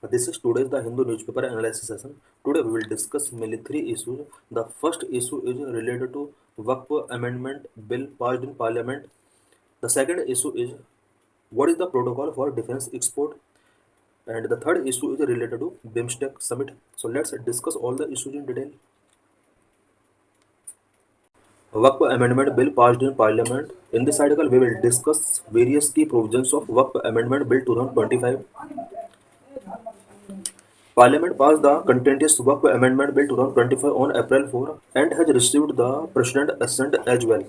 This is today's the Hindu newspaper analysis session. Today we will discuss mainly three issues. The first issue is related to Waqf Amendment Bill passed in Parliament. The second issue is what is the protocol for defense export, and the third issue is related to BIMSTEC summit. So let's discuss all the issues in detail. Waqf Amendment Bill passed in Parliament. In this article, we will discuss various key provisions of Waqf Amendment Bill 2025. Parliament passed the contentious Waqf Amendment Bill 2025 on April 4 and has received the President assent as well.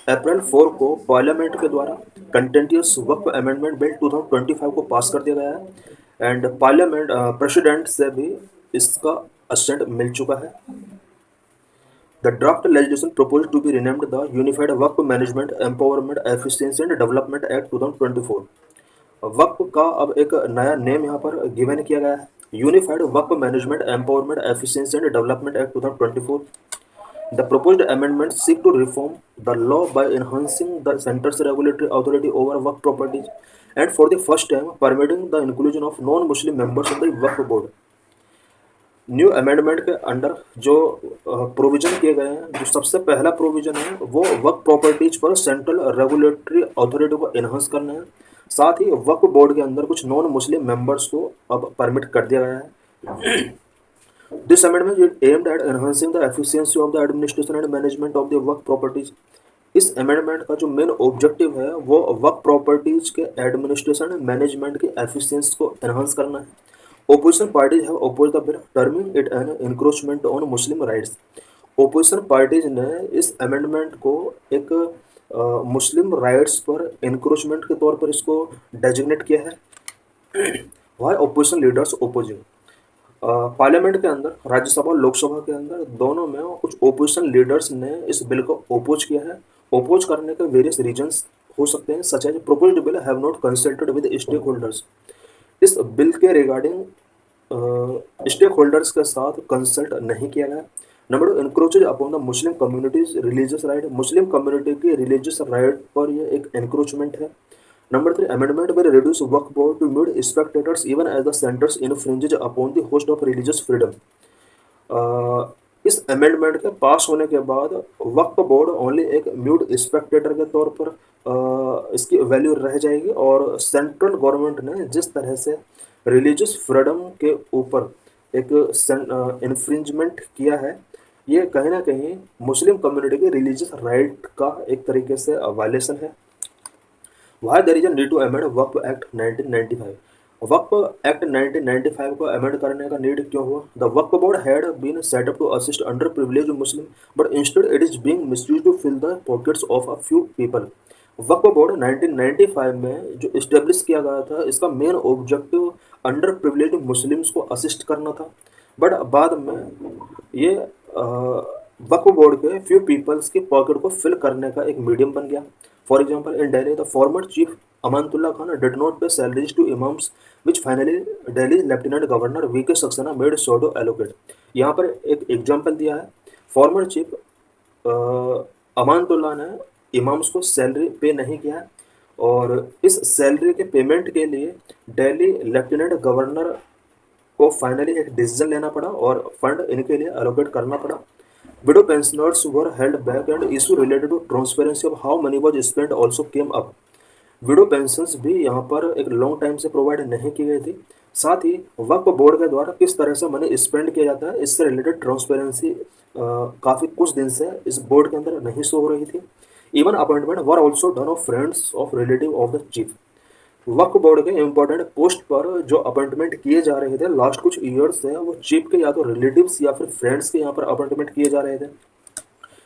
अप्रैल 4 को parliament के द्वारा कंटेंटियस वक्फ amendment bill 2025 को पास कर दिया गया है and parliament president से भी इसका असेंट मिल चुका है. The draft legislation proposed to be renamed the Unified Waqf Management Empowerment Efficiency and Development Act 2024. वक्फ का अब एक नया नेम यहाँ पर गिवन किया गया है, unified Waqf management empowerment efficiency and development act 2024. The proposed amendments seek to reform the law by enhancing the center's regulatory authority over Waqf properties and for the first time permitting the inclusion of non-Muslim members in the Waqf board. New amendment के under जो provision किए गए हैं, जो सबसे पहला provision है वो वक्फ प्रॉपर्टीज पर सेंट्रल रेगुलेटरी अथॉरिटी को एनहांस करना है. साथ ही वक्फ बोर्ड के अंदर कुछ नॉन मुस्लिम मेंबर्स को अब परमिट कर दिया गया है. This amendment is aimed at enhancing the efficiency of the administration and management of the Waqf properties. इस अमेंडमेंट का जो मेन ऑब्जेक्टिव है वो वक्फ प्रॉपर्टीज के एडमिनिस्ट्रेशन एंड मैनेजमेंट की एफिशिएंसी को एनहांस करना है. Opposition parties have opposed the bill, terming it an encroachment on Muslim rights. Opposition parties ने इस अमेंडमेंट को एक मुस्लिम राइट्स पर एनक्रोचमेंट के तौर पर इसको डेजिग्नेट किया है. Why opposition leaders opposing? Parliament के अंदर, राज्यसभा और लोकसभा के अंदर दोनों में कुछ ओपोजिशन लीडर्स ने इस बिल को ओपोज किया है. ओपोज करने के वेरियस रीजंस हो सकते हैं, such as proposed bill have not consulted with stakeholders. इस बिल के रिगार्डिंग स्टेक होल्डर्स के साथ कंसल्ट नहीं किया गया. Number 2, encroaches upon the Muslim communities religious right. Muslim community के रिलीजियस राइट पर यह एक एनक्रोचमेंट है. Number 3, amendment will reduce Waqf board to mute spectators even as the centre's infringes upon the host of religious freedom. इस amendment के पास होने के बाद वक्फ बोर्ड ओनली एक म्यूट स्पेक्टेटर के तौर पर इसकी वैल्यू रह जाएगी और सेंट्रल गवर्नमेंट ने जिस तरह से रिलीजियस फ्रीडम के ऊपर एक इन्फ्रिंजमेंट किया है, ये कहीं ना कहीं मुस्लिम कम्युनिटी के रिलीजियस राइट का एक तरीके से वायलेशन है. Why there is a need to amend Waqf act 1995? Waqf act 1995 को अमेंड करने का नीड क्यों हुआ? The Waqf board had been set up to assist underprivileged Muslim but instead it is being misused to fill the pockets of a few people. Waqf board 1995 में जो establish किया गया था, इसका main objective underprivileged Muslims को assist करना था, but बाद में ये वक्फ बोर्ड के फ्यू पीपल्स की पॉकेट को फिल करने का एक मीडियम बन गया. For example, in Delhi the former chief Amanatullah Khan did not pay salaries to imams which finally Delhi lieutenant governor VK Saxena made सोडो एलोकेट. यहाँ पर एक एग्जाम्पल दिया है. फॉर्मर चीफ अमानतुल्ला ने इमाम्स को सैलरी पे नहीं किया और इस सैलरी के पेमेंट के लिए दिल्ली लेफ्टिनेंट गवर्नर को फाइनली एक डिसीजन लेना पड़ा और फंड इनके लिए एलोकेट करना पड़ा. Widow pensioners were held back and issue related to transparency of how money was spent also came up. Window pensions भी यहाँ पर एक लॉन्ग टाइम से प्रोवाइड नहीं की गई थी. साथ ही वक्फ बोर्ड के द्वारा किस तरह से मनी स्पेंड किया जाता है, इससे रिलेटेड ट्रांसपेरेंसी काफ़ी कुछ दिन से इस बोर्ड के अंदर नहीं शो हो रही थी. Even appointment were also done of friends of relative of the chief. Waqf board के इम्पोर्टेंट पोस्ट पर जो अपॉइंटमेंट किए जा रहे थे लास्ट कुछ ईयर्स से, वो चीफ के या तो रिलेटिव्स या फिर फ्रेंड्स के यहाँ पर अपॉइंटमेंट किए जा रहे थे.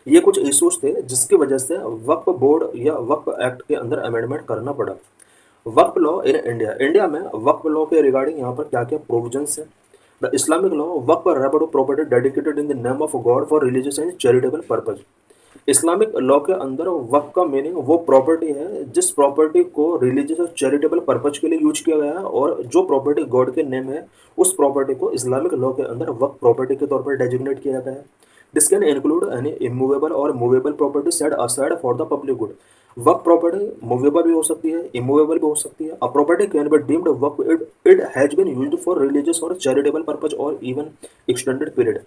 ये कुछ इशूज थे जिसकी वजह से वक्फ बोर्ड या वक्फ एक्ट के अंदर अमेंडमेंट करना पड़ा. वक्फ लॉ इन इंडिया. इंडिया में वक्फ लॉ के रिगार्डिंग यहाँ पर क्या क्या प्रोविजंस है? द इस्लामिक लॉ वक्फ रेबड property dedicated in the name of God for religious and charitable purpose. Islamic law के अंदर वक्फ का मीनिंग वो प्रॉपर्टी है जिस प्रॉपर्टी को रिलीजियस और चैरिटेबल पर्पज के लिए यूज किया गया है, और जो प्रॉपर्टी गॉड के नेम है उस प्रॉपर्टी को इस्लामिक लॉ के अंदर वक्फ प्रॉपर्टी के तौर पर डेजिग्नेट किया जाता है. This can include any immovable और movable property set aside for the public good. वर्क प्रॉपर्टी मूवेबल भी हो सकती है, इमूवेबल भी हो सकती है। A property can be deemed वर्क it it has been used for religious और चैरिटेबल पर्पज और इवन एक्सटेंडेड पीरियड।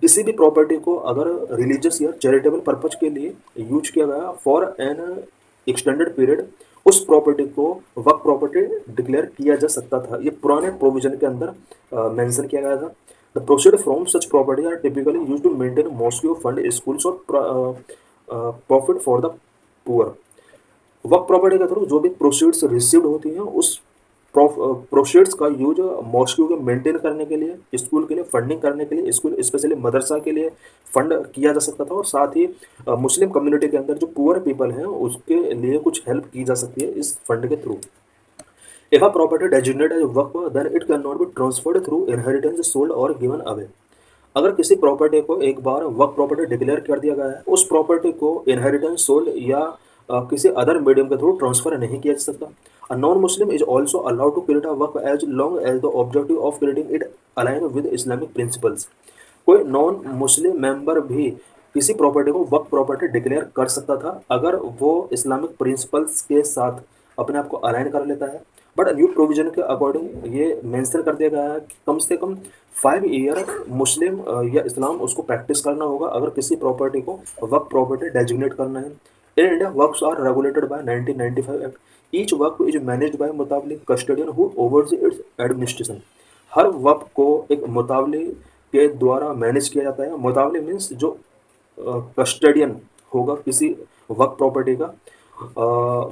किसी भी प्रॉपर्टी को अगर रिलीजियस या चैरिटेबल पर्पज के लिए यूज किया गया फॉर एन एक्सटेंडेड पीरियड, उस प्रॉपर्टी को वर्क प्रॉपर्टी डिक्लेयर किया जा सकता था। ये पुराने प्रोविजन के अंदर मेंशन किया गया था। The proceed from such property are typically use to maintain mosque fund schools और प्रॉफिट फॉर द पुअर। वर्क प्रॉपर्टी के थ्रू जो भी प्रोसीड्स रिसीव्ड होती हैं, उस प्रोसीड्स का यूज मॉस्क्यू को मेंटेन करने के लिए, स्कूल के लिए फंडिंग करने के लिए, स्कूल स्पेशली मदरसा के लिए फंड किया जा सकता था। और साथ ही मुस्लिम कम्युनिटी के अंदर जो पुअर पीपल हैं उसके लिए कुछ हेल्प की जा सकती है इस फंड के through. If a property designated as work, then it cannot be transferred through inheritance, sold or given away. अगर किसी प्रॉपर्टी को एक बार वर्क प्रॉपर्टी डिक्लेयर कर दिया गया है, उस प्रॉपर्टी को इनहेरिटेंस, सोल्ड या किसी अदर मीडियम के थ्रू ट्रांसफर नहीं किया जा सकता। A non Muslim is also allowed to create a वर्क as long as the objective of creating it align with Islamic principles. कोई नॉन मुस्लिम मेंबर भी किसी प्रॉपर्टी को वर्क प्रॉपर्टी डिक्लेयर कर सकता था अगर वो इस्लामिक प्रिंसिपल्स के साथ अपने आप को अलाइन कर लेता है। बट न्यू प्रोविजन के अकॉर्डिंग ये मेंशन कर दिया गया है कि कम से कम 5 ईयर मुस्लिम या इस्लाम उसको प्रैक्टिस करना होगा अगर किसी प्रॉपर्टी को वर्क प्रॉपर्टी डेजिग्नेट करना है। इन इंडिया वर्क्स are regulated by 1995 act. Each वर्क इज मैनेज्ड बाय मुताबिक custodian who oversee its administration. हर वर्क को एक मुताबिक के द्वारा मैनेज किया जाता है। मुताबिक मीन्स जो कस्टडियन होगा किसी वर्क प्रॉपर्टी का,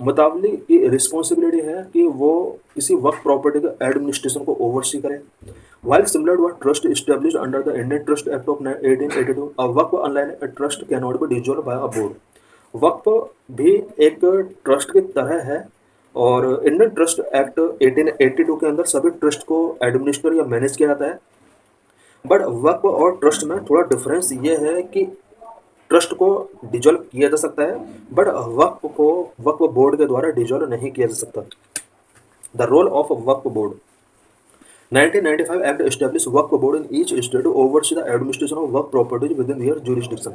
मुताबिक की रिस्पॉन्सिबिलिटी है कि वो किसी वर्क प्रॉपर्टी का एडमिनिस्ट्रेशन को ओवरसी करे। While similar to a trust established under the Indian Trust Act of 1882, a Waqf unlike a trust cannot be dissolved by a board। वक्फ भी एक ट्रस्ट की तरह है और इंडियन ट्रस्ट एक्ट 1882 के अंदर सभी ट्रस्ट को एडमिनिस्टर या मैनेज किया जाता है। बट वक्फ और ट्रस्ट में थोड़ा डिफरेंस ये है कि ट्रस्ट को डिजोल्व किया जा सकता है, बट वक्फ को वक्फ बोर्ड के द्वारा डिजोल्व नहीं किया जा सकता। The role of Waqf board. 1995 Act established Waqf board in each state to oversee the administration of वर्क properties within their jurisdiction.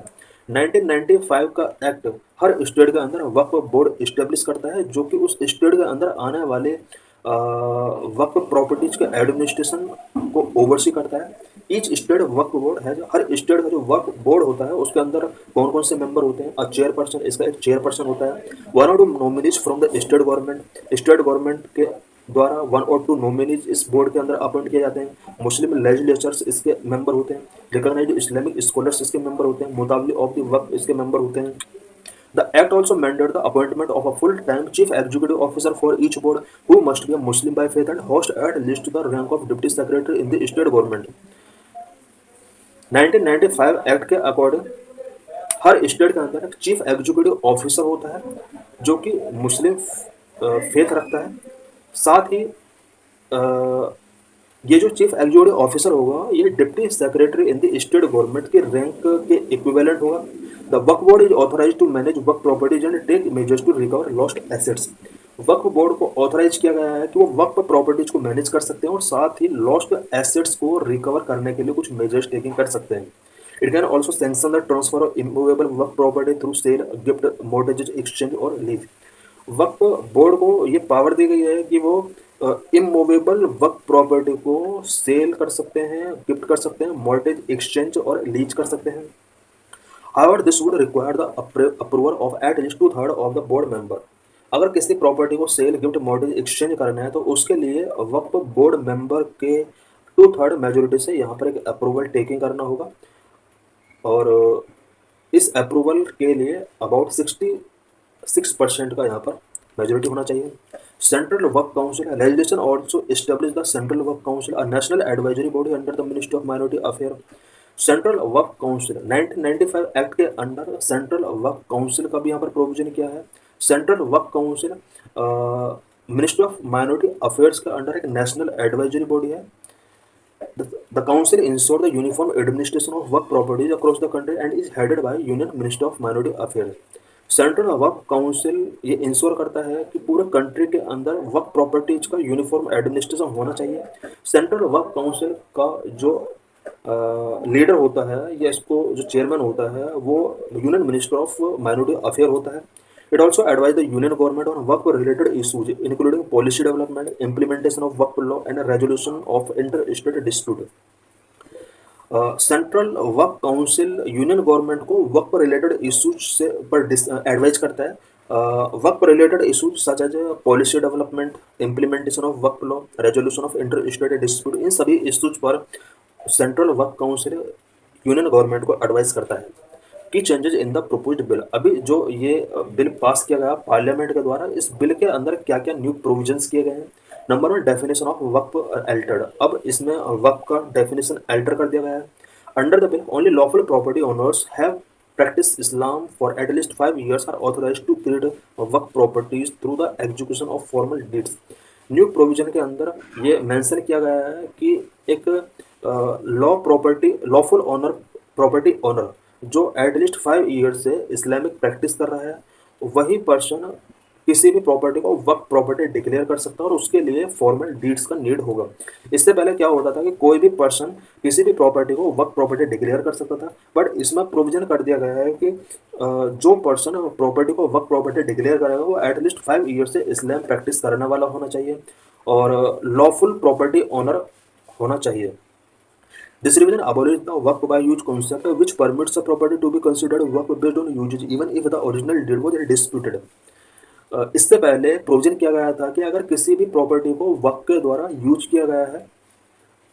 1995 का एक्ट हर स्टेट के अंदर वक्फ बोर्ड स्टेब्लिश करता है जो कि उस स्टेट के अंदर आने वाले वक्फ प्रॉपर्टीज के एडमिनिस्ट्रेशन को ओवरसी करता है। ईच स्टेट वक्फ बोर्ड है, हर स्टेट का जो वक्फ बोर्ड होता है उसके अंदर कौन कौन से मेंबर होते हैं। चेयरपर्सन, इसका एक चेयरपर्सन होता है। 1 or 2 nominees from the state government. State government के द्वारा 1 or 2 नॉमिनीज इस बोर्ड के अंदर अपॉइंट किए जाते हैं। मुस्लिम लेजिस्लेचर्स इसके मेंबर होते हैं। रिकॉग्नाइज्ड इस्लामिक स्कॉलर्स इसके मेंबर होते हैं। मुताबिक ऑफ द वक्फ इसके मेंबर होते हैं। The Act also mandated the appointment of a full-time chief executive officer for each board, who must be a Muslim by faith and host at least the rank of deputy secretary in the state government। 1995 act के according हर state के अंदर एक chief executive officer होता है जो कि मुस्लिम faith रखता है। साथ ही ये जो चीफ एग्जीक्यूटिव ऑफिसर होगा ये deputy secretary in the state government के रैंक के इक्विवेलेंट होगा। The Waqf board is authorize to manage वर्क properties and take measures to recover lost assets. Waqf board को ऑथराइज किया गया है कि वो वक्फ प्रॉपर्टीज को मैनेज कर सकते हैं और साथ ही लॉस्ट एसेट्स को रिकवर करने के लिए कुछ मेजर्स टेकिंग कर सकते हैं। It can also sanction the transfer of immovable वर्क property through sale, gift, mortgage, exchange और लीज। वक्फ बोर्ड को ये पावर दी गई है कि वो इमूवेबल वर्क प्रॉपर्टी को सेल कर सकते हैं, गिफ्ट कर सकते हैं, मॉर्गेज, एक्सचेंज और लीज कर सकते हैं। However, this would require the approval of at least 2/3 of the board member। अगर किसी प्रॉपर्टी को सेल, गिफ्ट, मॉर्गेज, एक्सचेंज करना है तो उसके लिए वक्फ बोर्ड मेंबर के 2/3 मेजोरिटी से यहाँ पर एक अप्रूवल टेकिंग करना होगा और इस अप्रूवल के लिए अबाउट 66% का यहाँ पर मेजोरिटी होना चाहिए। Central work council legislation also establish the central work council, a national advisory body under the ministry of minority affair. Central work council 1995 act के अंडर सेंट्रल वर्क काउंसिल का भी यहाँ पर प्रोविजन किया है। Central work council ministry of minority affairs के under एक national advisory body है। The council ensure the uniform administration of वर्क properties across the country and is headed by union ministry of minority affairs. Central work council ये ensure करता है कि पूरे country के अंदर वर्क प्रॉपर्टीज का यूनिफॉर्म एडमिनिस्ट्रेशन होना चाहिए। सेंट्रल वर्क काउंसिल का जो लीडर होता है या इसको जो चेयरमैन होता है वो union minister of minority affair होता है. It also advise the union government on work related issues including policy development, implementation of work law and resolution of inter state dispute. Central work council union government को work पर related issues से पर advise करता है. Work पर related issues such as policy development, implementation of work law, resolution of inter state dispute, इन सभी issues पर central work council union government को एडवाइस करता है. की changes in the proposed bill. अभी जो ये बिल पास किया गया पार्लियामेंट के द्वारा, इस बिल के अंदर क्या क्या न्यू प्रोविजंस किए गए हैं. Number one, definition of Waqf Altered. अब इसमें वक्फ का डेफिनेशन अल्टर कर दिया गया है. Under the bill only lawful property owners have practice Islam for at least 5 years are authorized to create work properties through the execution of formal deeds. New provision के अंदर ये मेंशन किया गया है कि एक लॉफुल ऑनर प्रॉपर्टी ओनर जो at least 5 year से इस्लामिक प्रैक्टिस कर रहा है, वही पर्सन किसी भी प्रॉपर्टी को वर्क प्रॉपर्टी डिक्लेयर कर सकता है और उसके लिए फॉर्मल डीड्स का नीड होगा. इससे पहले क्या होता था कि कोई भी पर्सन किसी भी प्रॉपर्टी को वर्क प्रॉपर्टी डिक्लेयर कर सकता था, बट इसमें प्रोविजन कर दिया गया है कि जो पर्सन प्रॉपर्टी को वर्क प्रॉपर्टी डिक्लेयर करेगा वो एटलीस्ट 5 ईयर से इस्लाम प्रैक्टिस करने वाला होना चाहिए और लॉफुल प्रॉपर्टी ओनर होना चाहिए. This revision abolished the work by use concept, which permits a property to be considered work based on usage even if the original deed was disputed. इससे पहले प्रोविजन किया गया था कि अगर किसी भी प्रॉपर्टी को वर्क के द्वारा यूज किया गया है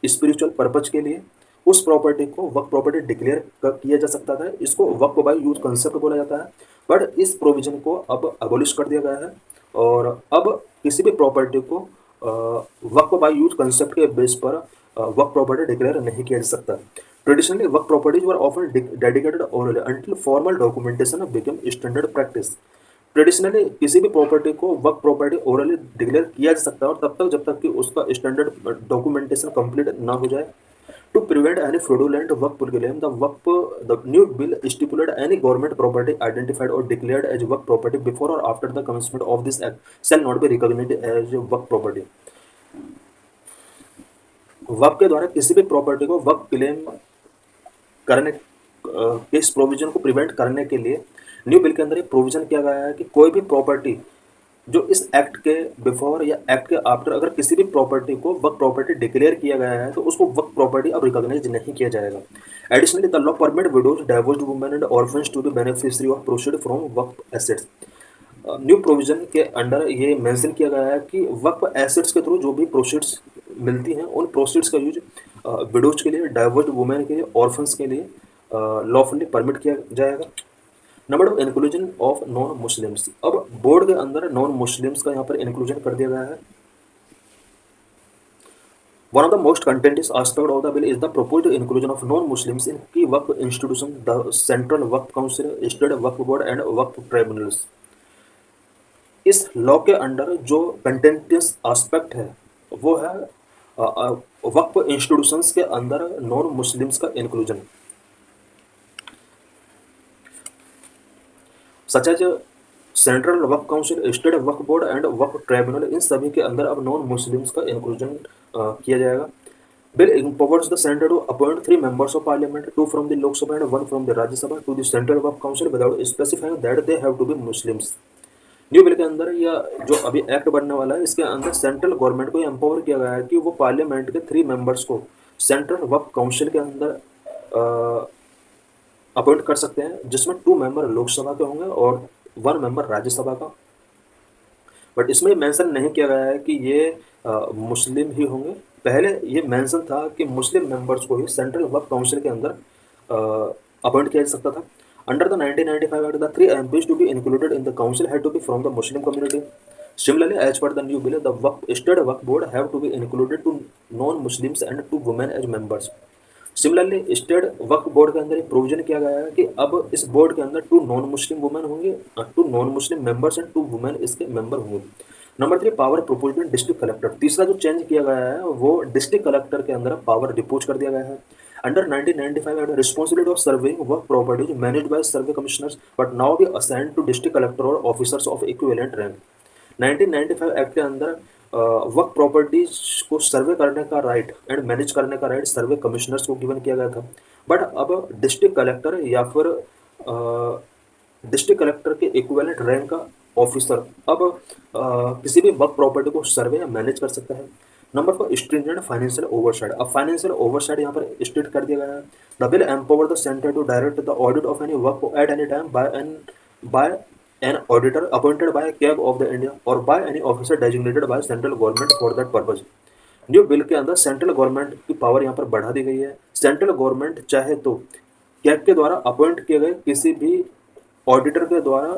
स्पिरिचुअल पर्पज के लिए, उस प्रॉपर्टी को वर्क प्रॉपर्टी डिक्लेयर किया जा सकता था. इसको वर्क बाय यूज कंसेप्ट बोला जाता है. बट इस प्रोविजन को अब अबोलिश कर दिया गया है और अब किसी भी प्रॉपर्टी को वर्क बाय यूज कंसेप्ट के बेस पर वर्क प्रॉपर्टी डिक्लेयर नहीं किया जा सकता. Traditionally work properties were often dedicated orally until formal documentation become standard practice. Traditionally किसी भी प्रॉपर्टी को वर्क प्रॉपर्टी ओरली डिक्लेयर किया जा सकता है और तब तक जब तक कि उसका स्टैंडर्ड डॉक्यूमेंटेशन कंप्लीट ना हो जाए. To prevent any fraudulent work claim, the new bill stipulate any government property identified or declared as work property before or after the commencement of this act shall not be recognised as work property. Work के द्वारा किसी भी property को work claim करने के इस provision को prevent करने के लिए न्यू बिल के अंदर एक प्रोविजन किया गया है कि कोई भी प्रॉपर्टी जो इस एक्ट के बिफोर या एक्ट के आफ्टर अगर किसी भी प्रॉपर्टी को वर्क प्रॉपर्टी डिक्लेयर किया गया है तो उसको वर्क प्रॉपर्टी अब रिकॉग्नाइज नहीं किया जाएगा. Additionally the law permit widows, divorced women and orphans to be beneficiary of proceed from वर्क एसेट्स. न्यू प्रोविजन के अंडर ये मेंशन किया गया है कि वर्क एसेट्स के थ्रू जो भी प्रोसीड्स मिलती हैं उन प्रोसीड्स का यूज विडोज के लिए, डाइवोर्स्ड वुमेन के लिए, ऑर्फन्स के लिए लॉफुली परमिट किया जाएगा. Number of inclusion of non Muslims. अब बोर्ड के अंदर नॉन मुस्लिम्स का यहाँ पर इंक्लूजन कर दिया गया है. One of the most contentious aspect of the bill is the proposed inclusion of non Muslims in key work institution, the central work council, state work board and work tribunals. इस law के under जो contentious aspect है वो है वक्फ institutions के अंदर non Muslims का inclusion, such as central work council, state work board and work tribunal. इन सभी के अंदर अब नॉन मुस्लिम्स का इंक्लूजन किया जाएगा. Bill empowers the center to appoint 3 members of parliament, 2 from the Lok Sabha and 1 from the Rajya Sabha to the central work council without specifying that they have to be Muslims. New bill के अंदर या जो अभी act बनने वाला है इसके अंदर सेंट्रल गवर्नमेंट को एम्पावर किया गया है कि वो पार्लियामेंट के 3 मेंबर्स को सेंट्रल वर्क काउंसिल के अंदर अपॉइंट कर सकते हैं, जिसमें 2 मेंबर लोकसभा के होंगे और 1 मेंबर राज्यसभा का. बट इसमें मेंशन नहीं किया गया है कि ये मुस्लिम ही होंगे. पहले ये मेंशन था कि मुस्लिम मेंबर्स को ही सेंट्रल वर्क काउंसिल के अंदर अपॉइंट किया जा सकता था. Under the 1995 Act, the 3 MPs to be included in the council had to be from the Muslim community. Similarly, as per the new bill, the state work board have to be included to non-Muslims and to women as members. Similarly state Waqf board के अंदर एक provision किया गया है कि अब इस board के अंदर 2 नॉन मुस्लिम वुमेन होंगे, 2 non Muslim members and 2 women इसके मेंबर होंगे. Number 3, power proposed district collector. तीसरा जो चेंज किया गया है वो डिस्ट्रिक्ट कलेक्टर के अंदर पावर डिपोज कर दिया गया है. Under 1995 Act, responsibility of surveying work properties managed by survey commissioners but now be assigned to district collector or officers of equivalent rank. 1995 act के अंदर वक्त प्रॉपर्टीज को सर्वे करने का राइट एंड मैनेज करने का राइट सर्वे कमिश्नर्स को गिवन किया गया था। बट अब डिस्ट्रिक्ट कलेक्टर या फिर डिस्ट्रिक्ट कलेक्टर के इक्विवेलेंट रैंक का ऑफिसर अब किसी भी वक्त प्रॉपर्टी को सर्वे या मैनेज कर सकता है। Number 4, stringent financial oversight. अब फाइनेंशियल ओवरसाइड यहाँ पर स्टेट कर दिया गया है। The bill empower the centre to direct the audit of any वर्क at any time by an auditor appointed by CAG of the India और by any officer designated by central government for that purpose. New bill के अंदर central government की power यहाँ पर बढ़ा दी गई है। सेंट्रल गवर्नमेंट चाहे तो कैग के द्वारा अपॉइंट किए गए किसी भी ऑडिटर के द्वारा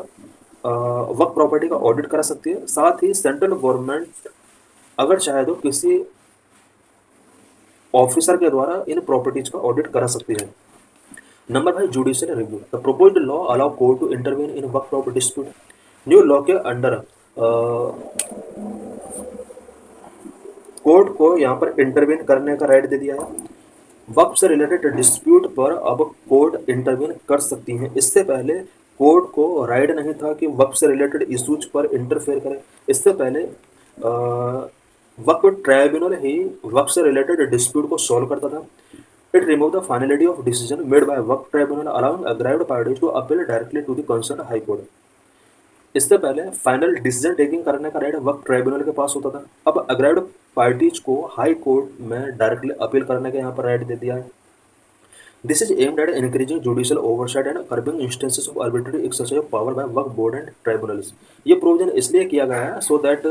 वक्त प्रॉपर्टी का ऑडिट करा सकती है। साथ ही सेंट्रल गवर्नमेंट अगर चाहे तो किसी ऑफिसर के द्वारा इन प्रॉपर्टीज का ऑडिट करा सकती है। Number 5, judicial review. The proposed law allow court to intervene in Waqf property dispute. New law के अंडर कोर्ट को यहाँ पर इंटरवीन करने का राइट दे दिया है। वक्त से रिलेटेड डिस्प्यूट पर अब कोर्ट इंटरवीन कर सकती है। इससे पहले कोर्ट को राइट नहीं था कि वक्त से रिलेटेड इश्यूज पर इंटरफेयर करे। इससे पहले वक्त ट्राइब्यूनल ही वक्त से रिलेटेड डिस्प्यूट को सॉल्व करता था। It remove the finality of decision made by Waqf tribunal allowing aggrieved parties to appeal directly to the concern high court. इससे पहले फाइनल डिसीजन टेकिंग करने का राइट वक्त ट्राइब्यूनल के पास होता था। अब अग्राइव्ड पार्टीज को हाई कोर्ट में डायरेक्टली अपील करने का यहाँ पर राइट दे दिया है। This is aimed at increasing judicial oversight and curbing instances of arbitrary exercise of power bye Waqf board and tribunals. ये प्रोविजन इसलिए किया गया है सो दैट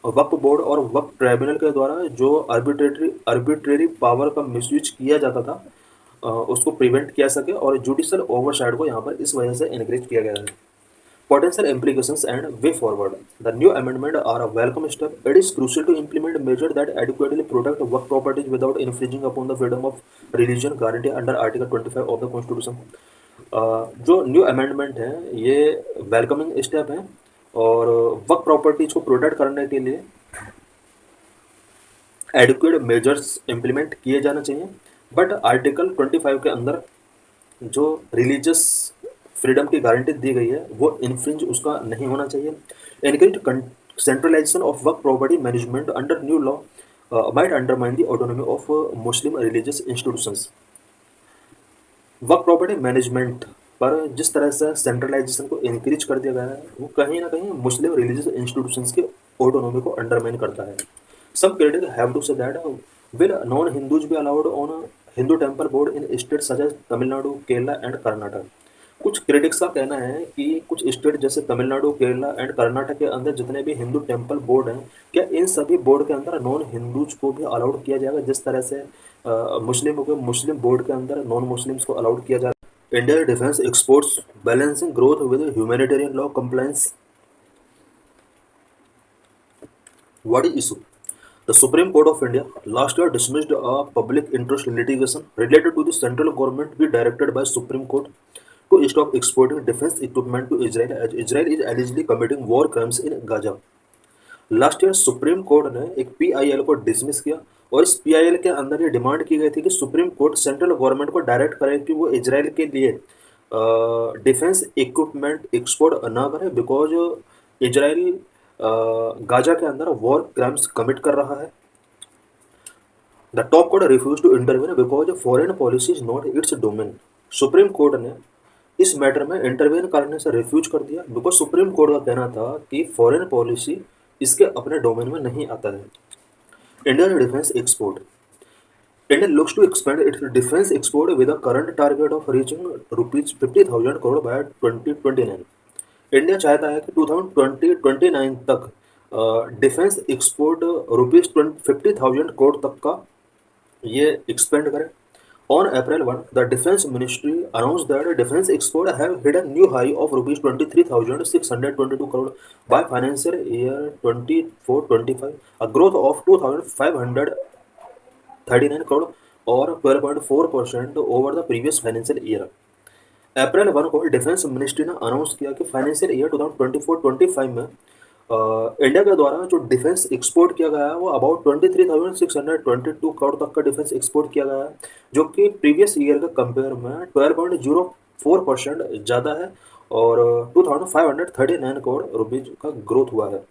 वक्फ बोर्ड और वक्फ ट्राइब्यूनल के द्वारा जो आर्बिट्रेरी पावर का मिसयूज किया जाता था उसको प्रिवेंट किया सके और जुडिशियल ओवरसाइट को यहाँ पर इस वजह से इंक्रीज किया गया है। Potential implications and way forward. The new amendment are a welcome step. It is crucial to implement measures that adequately protect work properties without infringing upon the freedom of religion guaranteed under Article 25 of the Constitution. जो new amendment है ये welcoming step है और work properties को protect करने के लिए adequate measures implement किए जाना चाहिए। बट आर्टिकल 25 के अंदर जो रिलीजियस फ्रीडम की गारंटी दी गई है वो इन्फ्रिंज उसका नहीं होना चाहिए। Encourage centralisation of work property management under new law might undermine the autonomy of Muslim religious institutions. Work property management पर जिस तरह से सेंट्रलाइजेशन को इंक्रीज कर दिया गया है वो कहीं ना कहीं मुस्लिम रिलीजियस इंस्टीट्यूशंस के ऑटोनॉमी को अंडरमाइन करता है। Some critics have to say that will non Hindus be allowed on Hindu temple board in state such as Tamil Nadu, Kerala and Karnataka. कुछ क्रिटिक्स का कहना है कि कुछ स्टेट जैसे तमिलनाडु, केरला एंड कर्नाटक के अंदर जितने भी हिंदू टेम्पल बोर्ड हैं क्या इन सभी बोर्ड के अंदर नॉन हिंदूज को भी अलाउड किया जाएगा जिस तरह से मुस्लिमों के मुस्लिम बोर्ड के अंदर नॉन मुस्लिम्स को अलाउड किया जाएगा। India defence exports balancing growth with humanitarian law compliance. What is issue? The Supreme Court of India last year dismissed a public interest litigation related to the central government be directed by Supreme Court to stop exporting defense equipment to Israel as Israel is allegedly committing war crimes in Gaza. Last year supreme court ने एक PIL को dismiss किया और इस PIL के अंदर ये demand की गई थी कि सुप्रीम कोर्ट सेंट्रल गवर्नमेंट को डायरेक्ट करे कि वो इजराइल के लिए डिफेंस इक्विपमेंट एक्सपोर्ट ना करे बिकॉज इजराइल गाजा के अंदर वॉर क्राइम्स कमिट कर रहा है। The top court refuse to intervene because foreign policy is not its domain. Supreme court ने इस मैटर में इंटरवीन करने से रिफ्यूज कर दिया बिकॉज सुप्रीम कोर्ट का कहना था कि फॉरेन पॉलिसी इसके अपने डोमेन में नहीं आता है। Indian defence export. India looks to expand its defense export with a current target of reaching rupees 50,000 crore by 2029. India चाहता है कि 2029 तक डिफेंस एक्सपोर्ट रुपीज 50,000 करोड़ तक का ये एक्सपेंड करे। On April 1, the Defense Ministry announced that defense export have hit a new high of rupees 23,622 crore by financial year 24-25, a growth of 2,539 crore और 12.4% over the previous financial year. अप्रैल 1 को defence ministry ने announce किया कि financial year 2024-25 में India के द्वारा जो defence export किया गया है वो अबाउट 23,622 करोड़ तक का डिफेंस एक्सपोर्ट किया गया है जो कि प्रीवियस ईयर के कंपेयर में 12.04% ज़्यादा है और 2,539 करोड़ रुपीज का ग्रोथ हुआ है।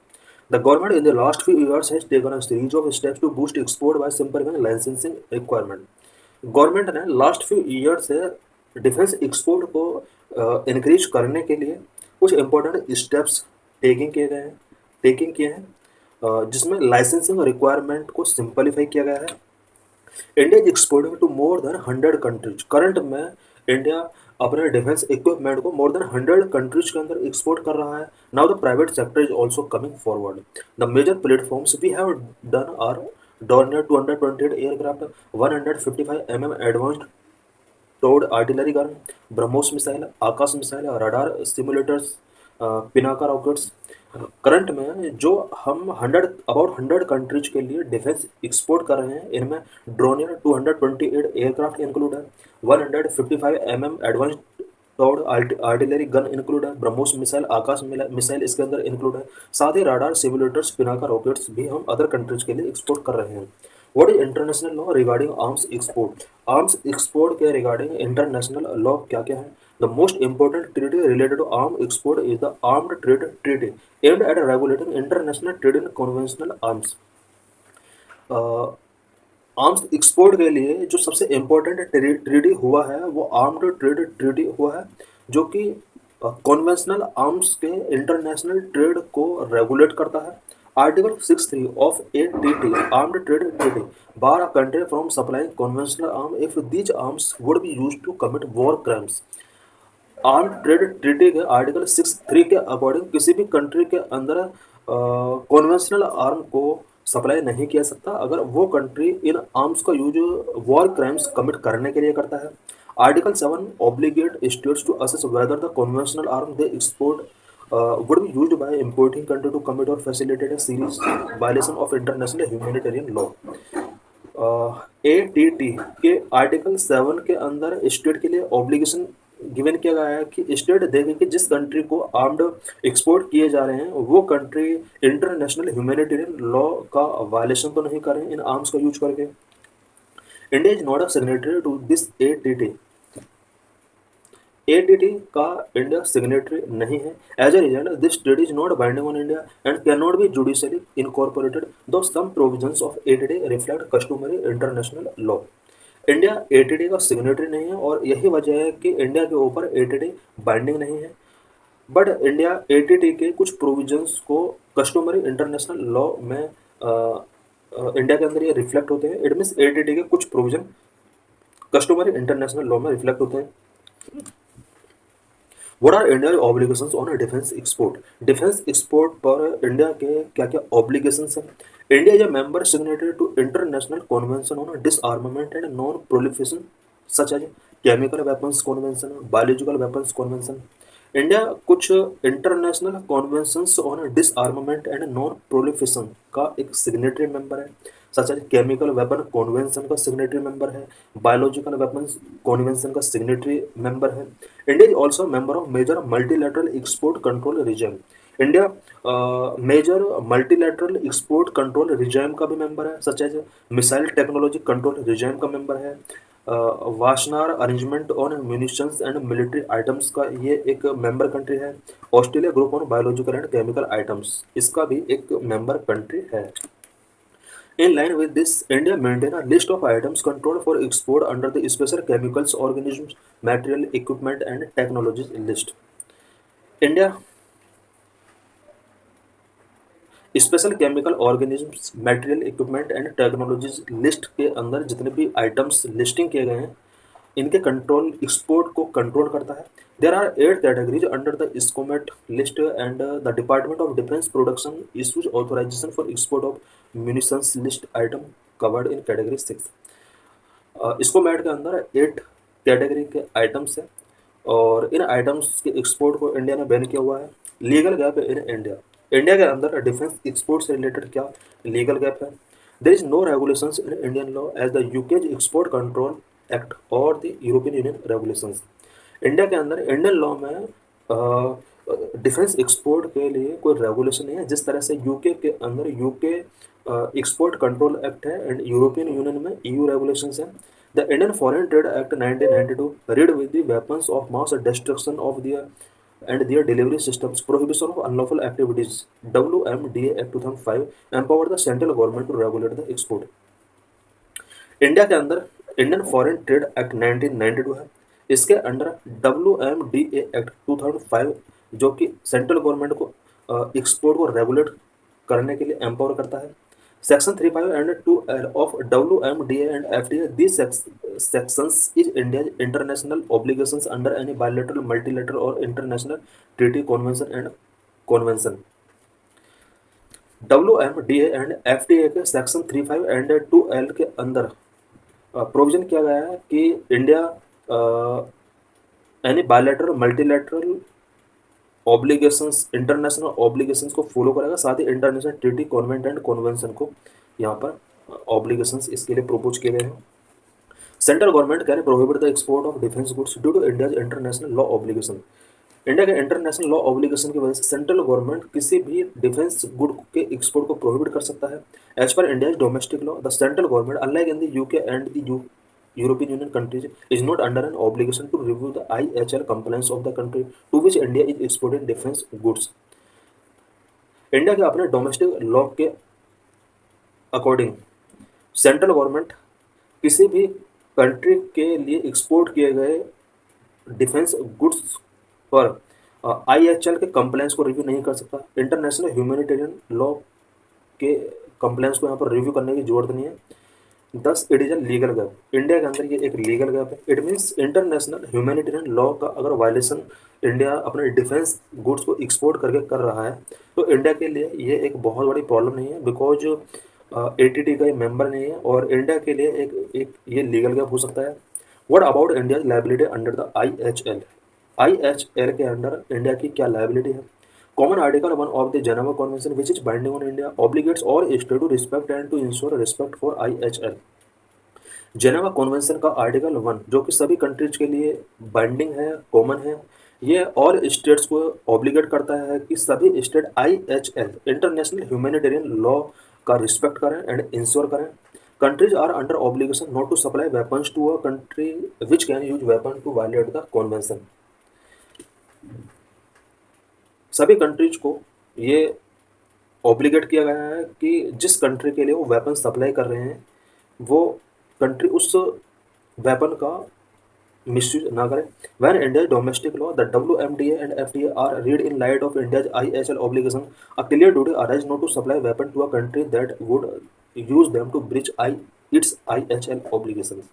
The government in the last few years has taken a series of steps to boost export by simplifying licensing requirement. Government ने लास्ट फ्यू ईयर से डिफेंस एक्सपोर्ट को इंक्रीज करने के लिए कुछ इंपॉर्टेंट स्टेप्स टेकिंग किए हैं, जिसमें लाइसेंसिंग रिक्वायरमेंट को सिंपलीफाई किया गया है। India is exporting to more than 100 countries. Current में इंडिया अपने डिफेंस इक्विपमेंट को मोर देन 100 कंट्रीज के अंदर एक्सपोर्ट कर रहा है। Now the private sector is also coming forward. The major platforms we have done are Dornier 228 aircraft, 155 advanced towed artillery gun, BrahMos missile, Akash missile, radar simulators, Pinaka rockets. Current में जो हम 100 countries के लिए डिफेंस एक्सपोर्ट कर रहे हैं, इनमें ड्रोनियर 228 aircraft include है, 155 advanced towed artillery gun include है, ब्रह्मोस मिसाइल, आकाश मिसाइल इसके अंदर इंक्लूड है। साथ ही राडार सिमुलेटर्स, पिनाका रॉकेट्स भी हम अदर कंट्रीज के लिए एक्सपोर्ट कर रहे हैं। What is international law regarding arms export? Arms export के रिगार्डिंग इंटरनेशनल लॉ क्या क्या है? The most important treaty related to arm export is the armed trade treaty aimed at regulating international trade in conventional arms. Arms export के लिए जो सबसे important treaty हुआ है वो आर्म्ड ट्रेड ट्रीटी हुआ है, जो कि कॉन्वेंशनल आर्म्स के इंटरनेशनल ट्रेड को रेगुलेट करता है। Article 63 of ATT armed trade treaty bar a country from supplying conventional arm if these arms would be used to commit war crimes. Arm trade treaty के article 63 के according किसी भी country के अंदर conventional arm को supply नहीं किया सकता अगर वो कंट्री इन आर्म्स का यूज वॉर क्राइम्स कमिट करने के लिए करता है। Article 7 obligate states to assess whether the conventional arm they export would be used by importing country to commit or facilitate a serious violation of international humanitarian law। ATT के article 7 के अंदर state के लिए obligation given किया गया है कि state देखे कि जिस कंट्री को आर्म्ड एक्सपोर्ट किए जा रहे हैं वो कंट्री इंटरनेशनल ह्यूमैनिटेरियन लॉ का वायलेशन तो नहीं कर रहे हैं इन आर्म्स का यूज करके। India is not a signatory to this ATT। ATT का इंडिया सिग्नेटरी नहीं है। As a result this treaty is not binding on India and can not be judicially incorporated though some provisions of ATT reflect customary international law. India ATT का signatory नहीं है और यही वजह है कि इंडिया के ऊपर ATT बाइंडिंग नहीं है। बट इंडिया ATT के कुछ प्रोविजंस को कस्टमरी इंटरनेशनल लॉ में इंडिया के अंदर ये रिफ्लेक्ट होते हैं। इट मीन्स ATT के कुछ प्रोविजन कस्टमरी इंटरनेशनल लॉ में रिफ्लेक्ट होते हैं। What are India's obligations on a defense export? Defence export पर इंडिया के क्या क्या ऑब्लिगेशंस हैं? India is a member signatory to international convention on disarmament and non proliferation such as chemical weapons convention, biological weapons convention. India कुछ international conventions on disarmament and non proliferation का एक signatory member है, such as chemical weapon convention का signatory member है, biological weapons convention का signatory member है। India is also member of major multilateral export control regime. India major multilateral export control regime का भी member है, such as missile technology control regime का member है। Wassenaar arrangement on munitions and military items का ये एक member country है। Australia group on biological and chemical items इसका भी एक मेंबर कंट्री है। In line with this, India maintains a list of items controlled for export under the Special Chemicals Organisms, Material, Equipment and Technologies list. India special chemical organisms, material, equipment and technologies list के अंदर जितने भी items listing किए गए हैं इनके control export को control करता है। There are 8 categories under the SCOMET list and the department of defence production issues authorisation for export of munitions list item covered in category 6। SCOMET के अंदर 8 कैटेगरी के आइटम्स हैं और इन आइटम्स के एक्सपोर्ट को इंडिया ने बैन किया हुआ है। Legal gap in India, India के अंदर डिफेंस एक्सपोर्ट से रिलेटेड क्या लीगल गैप है? There is no regulations in Indian law as the UK's export control act और the European Union regulations. India के अंदर इंडियन लॉ में डिफेंस एक्सपोर्ट के लिए कोई रेगुलेशन नहीं है, जिस तरह से यूके के अंदर यूके एक्सपोर्ट कंट्रोल एक्ट है एंड यूरोपियन यूनियन में EU रेगुलेशंस हैं। The Indian foreign trade act 1992 read with the weapons of mass destruction of the and their delivery systems, prohibition of unlawful activities. WMDA Act 2005 empowered the central government to regulate the export. India के अंदर Indian foreign trade act 1992 है। इसके under WMDA act 2005 जो कि central government को export को regulate करने के लिए एम्पावर करता है। Section 35 and 2L of WMDA and FTA these sections is India's international obligations under any bilateral, multilateral or international treaty, convention and convention। WMDA and FTA के section 35 and 2L के अंदर provision किया गया है कि India यानी bilateral, multilateral obligations, international obligations को follow करेगा, साथ ही international treaty, convent and convention को यहाँ पर ऑब्लिगेशंस इसके लिए प्रपोज किए गए हैं। Central government can prohibit the export of defence goods due to India's international law obligation. India के इंटरनेशनल लॉ ऑब्लिगेशन की वजह से सेंट्रल गवर्नमेंट किसी भी डिफेंस गुड के एक्सपोर्ट को प्रोहिबिट कर सकता है। As per India's domestic law, the central government unlike in the UK and the European Union countries is not under an obligation to review the IHL compliance of the country to which India is exporting defense goods। India के अपने domestic law के according central government किसी भी country के लिए export किए गए defence goods पर IHL के कंप्लायंस को रिव्यू नहीं कर सकता। इंटरनेशनल ह्यूमैनिटेरियन लॉ के कंप्लायंस को यहाँ पर रिव्यू करने की जरूरत नहीं है। Thus it is a legal gap. India के अंदर ये एक लीगल गैप है। It means international humanitarian law का अगर वायलेशन इंडिया अपने डिफेंस गुड्स को एक्सपोर्ट करके कर रहा है तो इंडिया के लिए ये एक बहुत बड़ी प्रॉब्लम नहीं है, बिकॉज ATT का ये मेंबर नहीं है और इंडिया के लिए एक ये लीगल गैप हो सकता है। What about India liability under the IHL? IHL के अंडर इंडिया की क्या लायबिलिटी है? Common Article 1 of the Geneva Convention, which is binding on India, obligates all states to respect and to ensure respect for IHL। Geneva convention का article 1 जो कि सभी countries के लिए बाइंडिंग है, कॉमन है, ये ऑल स्टेट्स को ऑब्लिगेट करता है कि सभी state IHL international humanitarian law का रिस्पेक्ट करें एंड इंश्योर करें। Countries are under obligation not to supply weapons to a country which can use weapon to violate the convention. सभी कंट्रीज को ये ऑब्लिगेट किया गया है कि जिस कंट्री के लिए वो वेपन सप्लाई कर रहे हैं वो कंट्री उस वेपन का मिसयूज ना करे। When India domestic law the WMDA and FTA are read in light of India's IHL obligation, a clear duty arise not to supply weapon to a country that would use them to breach its IHL obligation.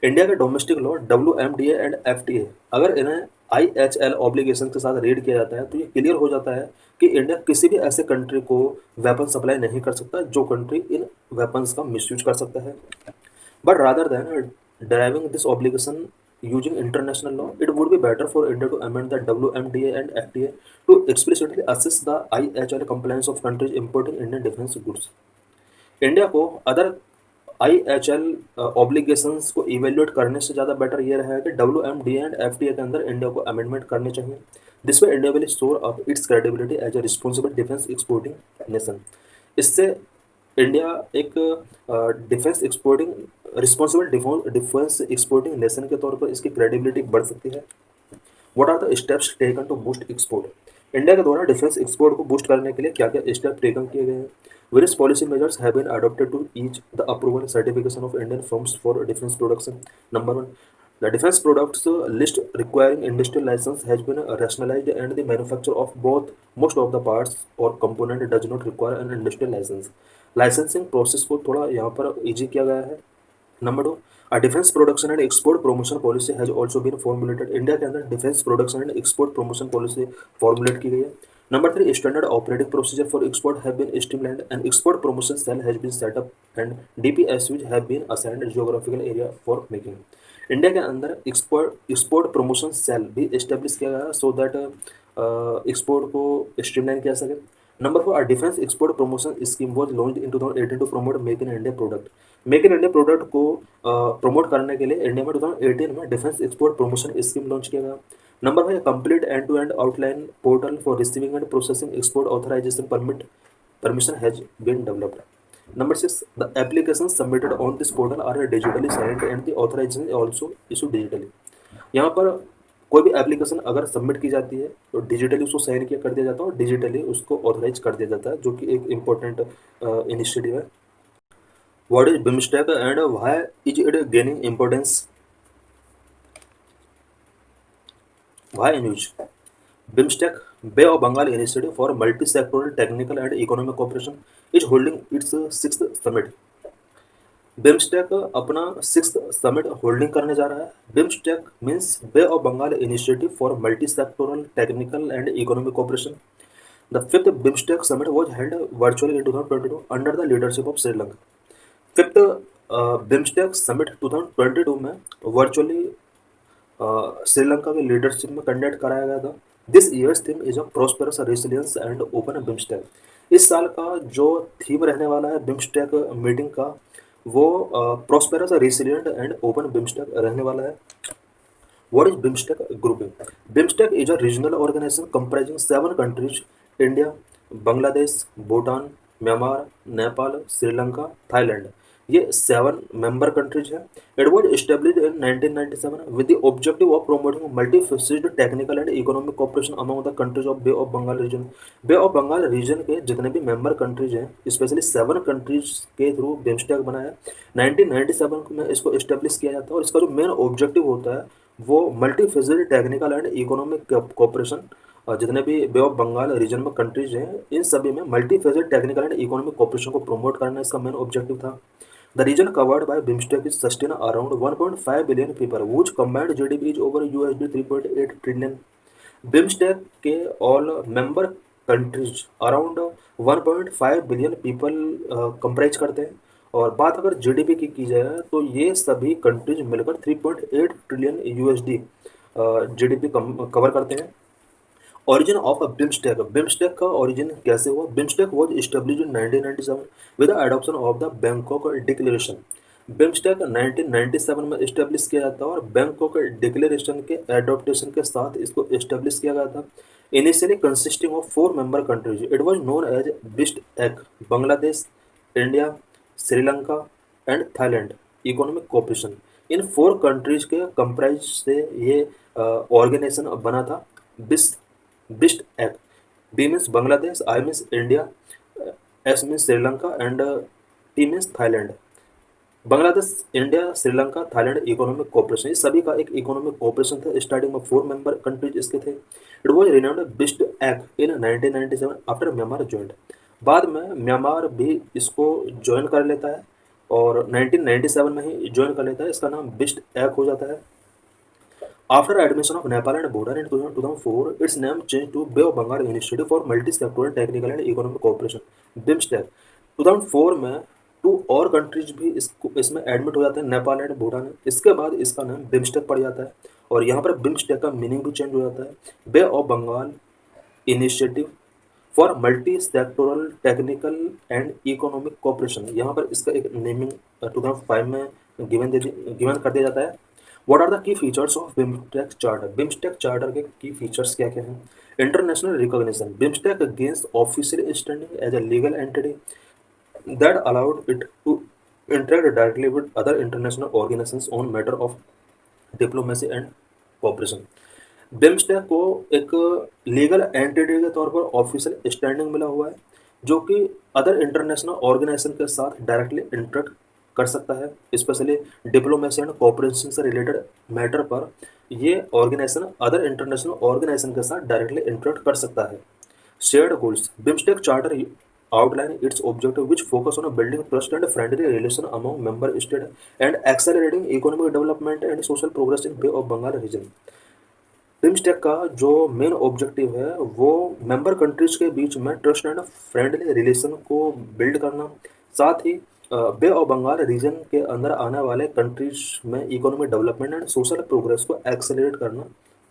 India के domestic law WMDA and FTA अगर इन्हें IHL obligation के साथ read किया जाता है तो ये क्लियर हो जाता है कि इंडिया किसी भी ऐसे कंट्री को वेपन सप्लाई नहीं कर सकता जो कंट्री इन वेपन्स का मिसयूज कर सकता है। But rather than deriving this obligation using international law, it would be better for India to amend the WMDA and FTA to explicitly assess the IHL compliance of countries importing Indian defense goods। India को other IHL obligations को evaluate करने से ज़्यादा better ये रहेगा कि WMDA and FTA के अंदर इंडिया को अमेंडमेंट करने चाहिए। This way India will store up its credibility as a responsible defence exporting nation. इससे इंडिया एक defence exporting responsible defence exporting nation के तौर पर इसकी क्रेडिबिलिटी बढ़ सकती है। What are the steps taken to boost export? India के द्वारा डिफेंस एक्सपोर्ट को बूस्ट करने के लिए क्या क्या स्टेप टेकन किए गए हैं? Various policy measures have been adopted to ease the approval and certification of Indian firms for defense production। Number one, the defense products list requiring industrial license has been rationalized and the manufacture of most of the parts or component does not require an industrial license। Licensing process को थोड़ा यहाँ पर easy किया गया है। Number two, defence production and export promotion policy has also been formulated. India के अंदर defence production and export promotion policy formulate की गई है। Number three, standard operating procedure for export have been streamlined and export promotion cell has been set up and DPSUs have been assigned geographical area for making। India के अंदर export promotion cell भी establish किया गया so that export को streamline किया सके। Number four, defence export promotion scheme was launch in 2018 to promote make in India product. Make in India product को promote करने के लिए इंडिया में 2018 में defence export promotion scheme launch किया गया। Number five, complete end to end outline portal for receiving and processing export authorisation permission has been developed. Number six, the applications submitted on this portal are digitally signed and the authorization is also issued digitally। यहाँ पर कोई भी application अगर submit की जाती है तो digitally उसको साइन किया कर दिया जाता है और डिजिटली उसको ऑथराइज कर दिया जाता है, जो कि एक इम्पोर्टेंट इनिशिएटिव है। What is BIMSTEC and why is it gaining importance? Why in use? BIMSTEC, Bay of Bengal Initiative for Multi-Sectoral Technical and Economic Cooperation, is holding its sixth summit. BIMSTEC अपना sixth summit holding करने जा रहा है। BIMSTEC means bay of Bengal initiative for multi sectoral technical and economic cooperation. The fifth BIMSTEC summit was held virtually in 2022 under the leadership of Sri Lanka. Fifth BIMSTEC summit 2022 में virtually Sri Lanka के leadership में conduct कराया गया था। This years theme is a prosperous resilience and open BIMSTEC. इस साल का जो थीम रहने वाला है बिम्स्टेक मीटिंग का, वो prosperous resilient and open BIMSTEC रहने वाला है। What is BIMSTEC grouping? BIMSTEC is a regional organization comprising 7 countries: India, Bangladesh, Bhutan, Myanmar, Nepal, Sri Lanka, Thailand. ये 7 member countries हैं। It was established in 1997 with the objective of promoting multifaceted technical and economic cooperation among the countries of Bay of Bengal region. Bay of Bengal region के जितने भी member countries हैं, specially 7 countries के through BIMSTEC बना है। 1997 में इसको establish किया जाता है और इसका जो मेन ऑब्जेक्टिव होता है वो multi phased technical and economic cooperation, जितने भी बे ऑफ बंगाल रीजन में कंट्रीज हैं इन सभी में multi phased technical and economic cooperation को प्रमोट करना इसका मेन ऑब्जेक्टिव था। The region covered by BIMSTEC is sustain around 1.5 billion people which combined GDP is over USD 3.8 trillion. BIMSTEC के all member countries around 1.5 billion people comprise करते हैं। और बात अगर जीडीपी की जाए तो ये सभी कंट्रीज मिलकर 3.8 ट्रिलियन USD जीडीपी कवर करते हैं। Origin of BIMSTEC. बिम्स्टेक का ओरिजिन कैसे हुआ? BIMSTEC was establish in 1997 with the adoption of the Bangkok declaration. BIMSTEC 1997 में इस्टेब्लिश किया जाता है और बैंकॉक डिक्लेरेशन के एडोप्टेशन के साथ इसको इस्टेब्लिश किया गया था। Initially consisting of 4 member countries, it was known as BISTEC. Bangladesh, India, Sri Lanka and Thailand economic cooperation, इन 4 कंट्रीज के कंप्राइज से ये ऑर्गेनाइजेशन बना था BISTEC. B means Bangladesh, I means India, S means Sri Lanka and T means Thailand. Bangladesh, India, Sri Lanka, Thailand economic cooperation, इस सभी का एक इकोनॉमिक कोऑपरेशन था। स्टार्टिंग में 4 member कंट्रीज इसके थे। It was renowned BIST act in 1997 after Myanmar joined. बाद में म्यांमार भी इसको ज्वाइन कर लेता है और 1997 में ही ज्वाइन कर लेता है। इसका नाम बिस्ट एक्ट हो जाता है। After admission of Nepal and Bhutan in 2004, its name changed to Bay of Bengal Initiative for Multi-Sectoral Technical and Economic Cooperation, BIMSTEC। 2004 में 2 और कंट्रीज भी इसमें एडमिट हो जाते हैं, नेपाल एंड भूटान। इसके बाद इसका नाम बिम्स्टेक पड़ जाता है और यहाँ पर बिम्स्टेक का मीनिंग भी चेंज हो जाता है। Bay of Bengal initiative for multi sectoral technical and economic cooperation, यहाँ पर इसका एक नेमिंग 2005 में गिवन कर दिया जाता है। What are the key features of BIMSTEC Charter? BIMSTEC Charter के key features क्या क्या हैं? International recognition. BIMSTEC gains official standing as a legal entity that allowed it to interact directly with other international organizations on matter of diplomacy and cooperation. BIMSTEC को एक legal entity के तौर पर official standing मिला हुआ है, जो कि अदर इंटरनेशनल ऑर्गेनाइजेशन के साथ डायरेक्टली इंटरेक्ट कर सकता है, स्पेशली डिप्लोमेसी एंड कोऑपरेशन से रिलेटेड मैटर पर ये ऑर्गेनाइजेशन अदर इंटरनेशनल ऑर्गेनाइजेशन के साथ डायरेक्टली इंटरेक्ट कर सकता है। Shared goals. BIMSTEC charter outline its objective which focus on building trust and friendly relation among member states and accelerating economic development and social progress in Bay of Bengal region। BIMSTEC का जो main objective है वो member countries के बीच में trust and friendly relation को build करना, साथ ही बे ऑफ बंगाल रीजन के अंदर आने वाले कंट्रीज में economic development and social progress को एक्सेलरेट करना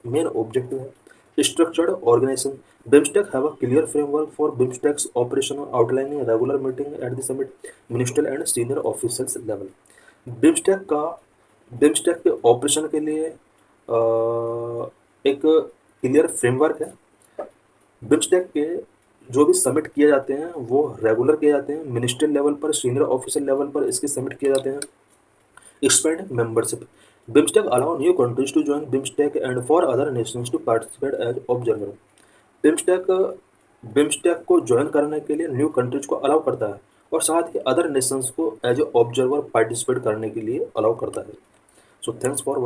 मेन ऑब्जेक्टिव है। Structured organisation. BIMSTEC have a clear framework for BIMSTEC's operation outlining regular meeting at the summit ministerial and senior officers level. BIMSTEC के operation के लिए एक clear framework है। BIMSTEC के जो भी समिट किए जाते हैं वो रेगुलर किए जाते हैं, मिनिस्ट्रियल लेवल पर, सीनियर ऑफिसर लेवल पर इसके समिट किए जाते हैं। Expand membership. BIMSTEC allow new countries to join BIMSTEC and for other nations to participate as observer. BIMSTEC BIMSTEC को ज्वाइन करने के लिए न्यू कंट्रीज को अलाउ करता है और साथ ही अदर नेशंस को एज ए ऑब्जर्वर पार्टिसिपेट करने के लिए अलाउ करता है। So thanks for